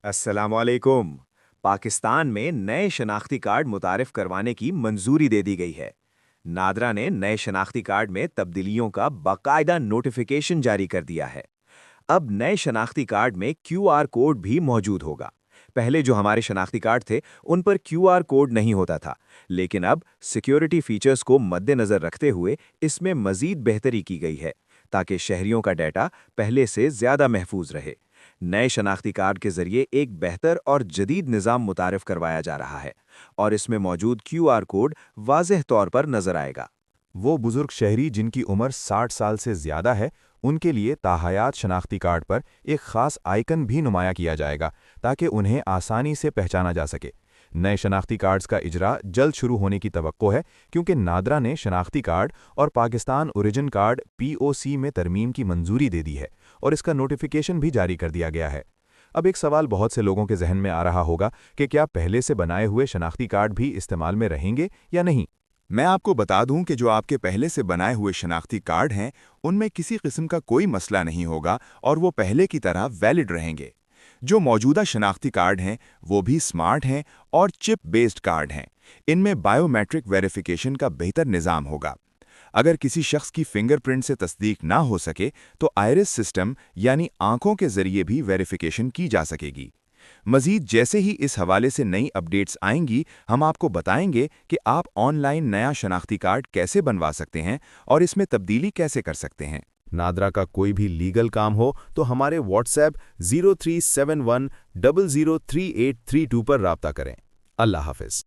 अस्सलाम वालेकुम। पाकिस्तान में नए शनाख्ती कार्ड मुतारिफ करवाने की मंजूरी दे दी गई है। नादरा ने नए शनाख्ती कार्ड में तब्दीलियों का बाकायदा नोटिफिकेशन जारी कर दिया है। अब नए शनाख्ती कार्ड में क्यूआर कोड भी मौजूद होगा। पहले जो हमारे शनाख्ती कार्ड थे, उन पर क्यूआर कोड नहीं होता था, लेकिन अब सिक्योरिटी फीचर्स को मद्देनजर रखते हुए इसमें मजीद बेहतरी की गई है, ताकि शहरियों का डेटा पहले से ज्यादा महफूज रहे। नए शनाख्ती कार्ड के जरिए एक बेहतर और जदीद निज़ाम मुतारिफ करवाया जा रहा है, और इसमें मौजूद क्यूआर कोड वाज़ेह तौर पर नजर आएगा। वो बुजुर्ग शहरी जिनकी उम्र 60 साल से ज़्यादा है, उनके लिए ताहयात शनाख्ती कार्ड पर एक ख़ास आइकन भी नुमाया किया जाएगा ताकि उन्हें आसानी से पहचाना जा सके। नए शनाख्ती कार्ड्स का इजरा जल्द शुरू होने की तवक्को है, क्योंकि नादरा ने शनाख्ती कार्ड और पाकिस्तान ओरिजिन कार्ड (POC) में तरमीम की मंजूरी दे दी है और इसका नोटिफिकेशन भी जारी कर दिया गया है। अब एक सवाल बहुत से लोगों के जहन में आ रहा होगा कि क्या पहले से बनाए हुए शनाख्ती कार्ड भी इस्तेमाल में रहेंगे या नहीं। मैं आपको बता दूं कि जो आपके पहले से बनाए हुए शनाख्ती कार्ड हैं, उनमें किसी किस्म का कोई मसला नहीं होगा और वो पहले की तरह वैलिड रहेंगे। जो मौजूदा शनाख्ती कार्ड हैं, वो भी स्मार्ट हैं और चिप बेस्ड कार्ड हैं। इनमें बायोमेट्रिक वेरिफिकेशन का बेहतर निज़ाम होगा। अगर किसी शख्स की फिंगरप्रिंट से तस्दीक ना हो सके, तो आइरिस सिस्टम यानी आंखों के जरिए भी वेरिफिकेशन की जा सकेगी। मजीद जैसे ही इस हवाले से नई अपडेट्स आएंगी, हम आपको बताएंगे कि आप ऑनलाइन नया शनाख्ती कार्ड कैसे बनवा सकते हैं और इसमें तब्दीली कैसे कर सकते हैं। नादरा का कोई भी लीगल काम हो तो हमारे व्हाट्सएप 0371003832 पर राब्ता करें। अल्लाह हाफिज।